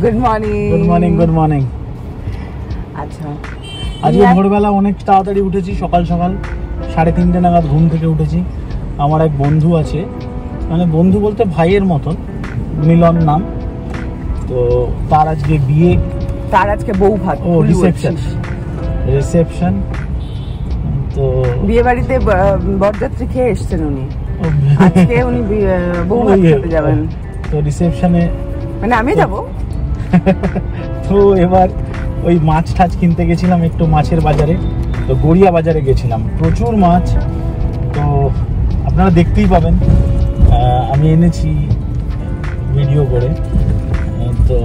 Good morning. Good morning, good morning. আচ্ছা, আজকে ভোরবেলা অনেক তাড়াতাড়ি উঠেছি, সকাল সকাল 3:30 নাগাদ ঘুম থেকে উঠেছি। আমার এক বন্ধু আছে, মানে বন্ধু বলতে ভাইয়ের মতন, মিলন নাম। তো তার আজকে বিয়ে, তার আজকে বউ ভাত, ও রিসেপশন। তো বিয়ে বাড়িতে বরযাত্রী খেয়ে এসেছেন উনি, আজকে উনি বউ ভাত খেতে যাবেন। তো রিসেপশনে মানে আমি যাব। তো এবার ওই মাছ টাছ কিনতে গেছিলাম একটু মাছের বাজারে। তো গড়িয়া বাজারে গেছিলাম, প্রচুর মাছ। তো আপনারা দেখতেই পাবেন, আমি এনেছি ভিডিও করে। তো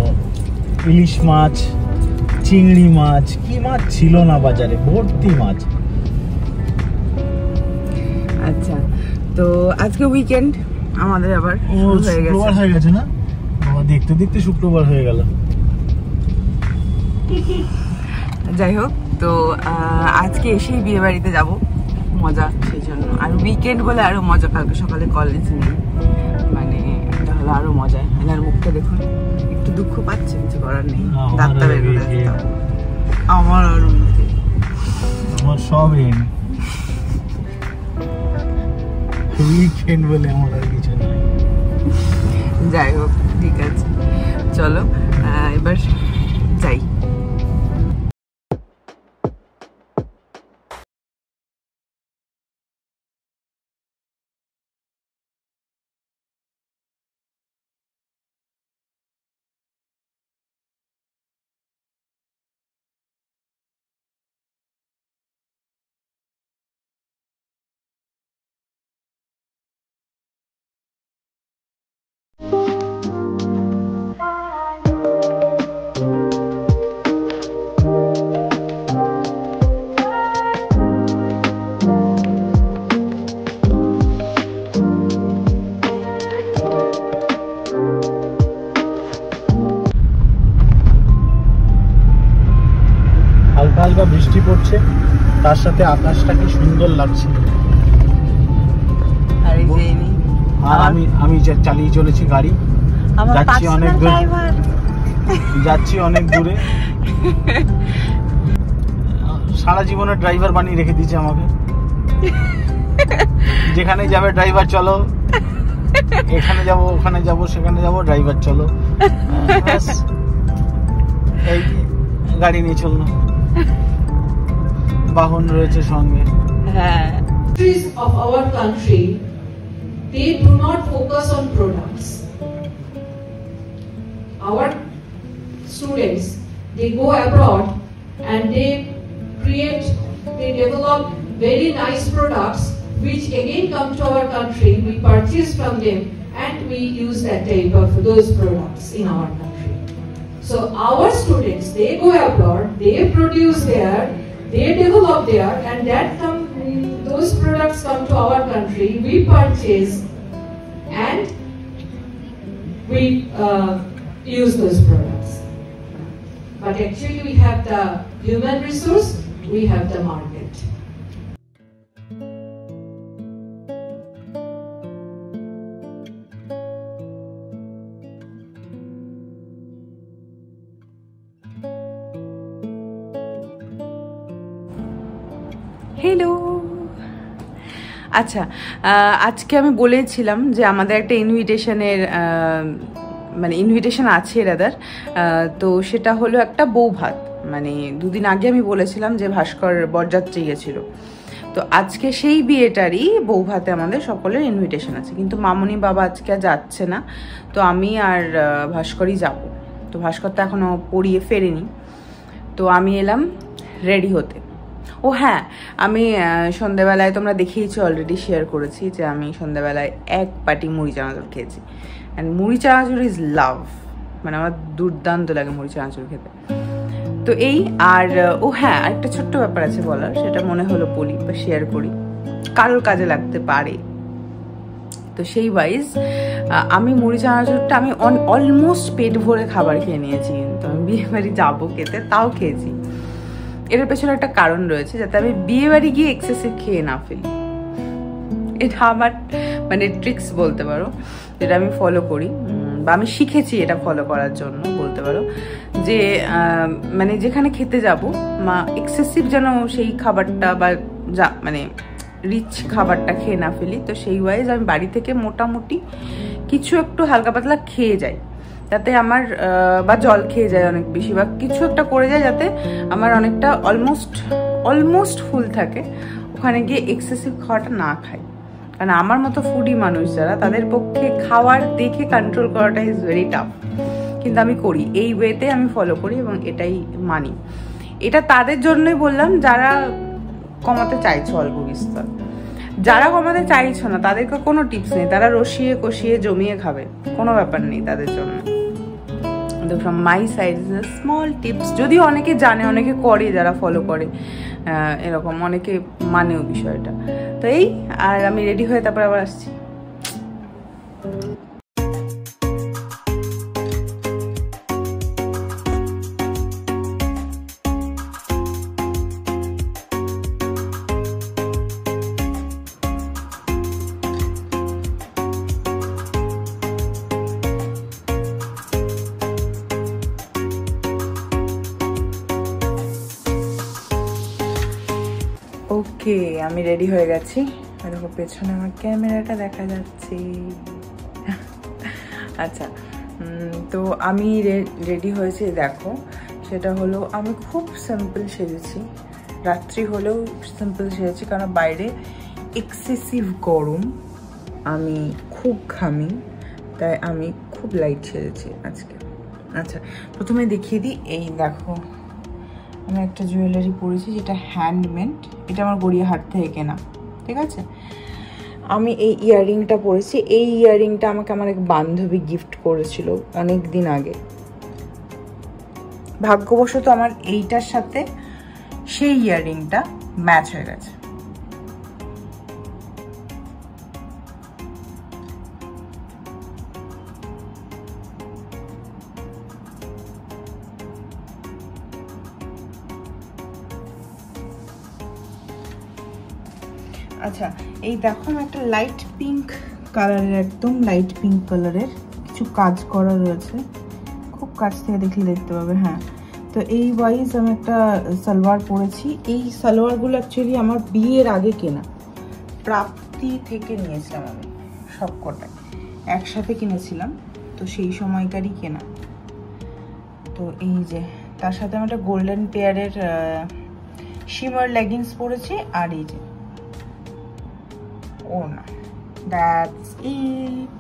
ইলিশ মাছ, চিংড়ি মাছ, কি মাছ ছিল না বাজারে, ভর্তি মাছ। আচ্ছা, তো আজকে উইকেন্ড আমাদের আবার শুক্রবার হয়ে গেছে না বাবা, দেখতে দেখতে শুক্রবার হয়ে গেল। যাই হোক, তো আজকে এসেই বিয়ে বাড়িতে যাবো, মজা সেই জন্য। আর উইকেন্ড বলে আরো মজা, কালকে সকালে কলেজ নেই, মানে এটা হলো আরো মজা। এনার মুখটা দেখুন, একটু দুঃখ পাচ্ছে, কিছু করার নেই। ডাক্তার বের করে দিতে হবে আমার আর আমার সব উইকেন্ড বলে আমার আর কিছু নাই। যাই হোক, ঠিক আছে, চলো এবার যাই। হালকা হালকা বৃষ্টি পড়ছে, তার সাথে আকাশটা কি সুন্দর লাগছে। আর আমি চালিয়ে চলেছি গাড়ি, যাচ্ছি অনেক দূরে। সারা জীবনের ড্রাইভার বানিয়ে রেখে দিয়েছে আমাকে, যেখানে যাবে ড্রাইভার চলো, এখানে যাব ওখানে যাব সেখানে যাব ড্রাইভার চলো, এই গাড়ি নিয়ে চললো, বাহন রয়েছে সঙ্গে। Of our country, they do not focus on products. Our students, they go abroad and they develop very nice products which again come to our country. We purchase from them and we use that type of those products in our country. So our students, they go abroad, they produce there, they develop there, and those products come to our country, we purchase and we use those products. But actually we have the human resource, we have the market. Hello, আচ্ছা, আজকে আমি বলেছিলাম যে আমাদের একটা invitation আছে rather. তো সেটা হলো একটা বউ ভাত। মানে দুদিন আগে আমি বলেছিলাম যে ভাস্কর বরযাত্রী গেছিল, তো আজকে সেই বিয়েটারই বউ ভাতে আমাদের সকলের ইনভিটেশন আছে। কিন্তু মামনি বাবা আজকে আর যাচ্ছে না, তো আমি আর ভাস্করই যাব। তো ভাস্কর তো এখনও পড়িয়ে ফেরেনি, তো আমি এলাম রেডি হতে। ও হ্যাঁ, আমি সন্ধ্যাবেলায়, তোমরা দেখেইছো, অলরেডি শেয়ার করেছি যে আমি সন্ধ্যাবেলায় এক পাটি মুড়ি চানাচুর খেয়েছি। অ্যান্ড মুড়ি চানাচুর ইজ লাভ, মানে আমার দুর্দান্ত লাগে মুড়ি চানাচুর খেতে। তো এই, আর ও হ্যাঁ, আরেকটা ছোট্ট ব্যাপার আছে বলার, সেটা মনে হলো বলি বা শেয়ার করি, কারোর কাজে লাগতে পারে। তো সেই ওয়াইজ আমি মুড়ি চানাচুরটা আমি অলমোস্ট পেট ভরে খাবার খেয়ে নিয়েছি, কিন্তু আমি বিয়ে বাড়ি যাবো খেতে, তাও খেয়েছি। এর পেছনে একটা কারণ রয়েছে, যাতে আমি বিয়ে বাড়ি গিয়ে এক্সেসিভ খেয়ে না ফেলি। এটা আমার মানে ট্রিক্স বলতে পারো, যেটা আমি ফলো করি। বা আমি শিখেছি এটা ফলো করার জন্য বলতে পারো, যে মানে যেখানে খেতে যাব মা এক্সেসিভ যেন সেই খাবারটা বা যা মানে রিচ খাবারটা খেয়ে না ফেলি। তো সেই ওয়াইজ আমি বাড়ি থেকে মোটামুটি কিছু একটু হালকা পাতলা খেয়ে যাই, যাতে আমার বা জল খেয়ে যায় অনেক বেশি, বা কিছু একটা করে যায় যাতে আমার অনেকটা অলমোস্ট ফুল থাকে, ওখানে গিয়ে এক্সেসিভ খাওয়াটা না খাই। কারণ আমার মতো ফুডি মানুষ যারা, তাদের পক্ষে খাওয়ার দেখে কন্ট্রোল করাটা ইজ ভেরি টাফ, কিন্তু আমি করি, এই ওয়েতে আমি ফলো করি এবং এটাই মানি। এটা তাদের জন্যই বললাম যারা কমাতে চাইছো অল্প বিস্তর। যারা কমাতে চাইছো না তাদেরকে কোনো টিপস নেই, তারা রসিয়ে কষিয়ে জমিয়ে খাবে, কোনো ব্যাপার নেই তাদের জন্য। তো from my side small tips, যদিও অনেকে জানে, অনেকে করে, যারা ফলো করে এরকম অনেকে মানেও বিষয়টা। তো এই, আর আমি রেডি হয়ে তারপর আবার আসছি। ওকে, আমি রেডি হয়ে গেছি। দেখো পেছনে আমার ক্যামেরাটা দেখা যাচ্ছে। আচ্ছা, তো আমি রেডি হয়েছি, দেখো সেটা হলো আমি খুব সিম্পল সেজেছি, রাত্রি হলেও সিম্পল সেজেছি, কারণ বাইরে এক্সেসিভ গরম, আমি খুব ঘামি, তাই আমি খুব লাইট সেজেছি আজকে। আচ্ছা, প্রথমে দেখিয়ে দিই, এই দেখো আমি একটা জুয়েলারি পরেছি যেটা হ্যান্ডমেড, এটা আমার গড়িয়াহাট থেকে কেনা, ঠিক আছে। আমি এই ইয়াররিংটা পরেছি, এই ইয়াররিংটা আমাকে আমার এক বান্ধবী গিফট করেছিল অনেক দিন আগে। ভাগ্যবশত আমার এইটার সাথে সেই ইয়াররিংটা ম্যাচ হয়ে গেছে। আচ্ছা, এই দেখো আমি একটা লাইট পিঙ্ক কালারের, একদম লাইট পিঙ্ক কালারের কিছু কাজ করা রয়েছে, খুব কাছ থেকে দেখলে দেখতে পাবে। হ্যাঁ, তো এই ওয়াইজ আমি একটা সালোয়ার পরেছি। এই সালোয়ারগুলো অ্যাকচুয়ালি আমার বিয়ের আগে কেনা, প্রাপ্তি থেকে নিয়েছিলাম আমি, সব কটাই একসাথে কিনেছিলাম, তো সেই সময়কারই কেনা। তো এই যে তার সাথে আমি একটা গোল্ডেন পেয়ারের শিমার লেগিংস পরেছি, আর এই যে ওড়না, দ্যাটস ইট।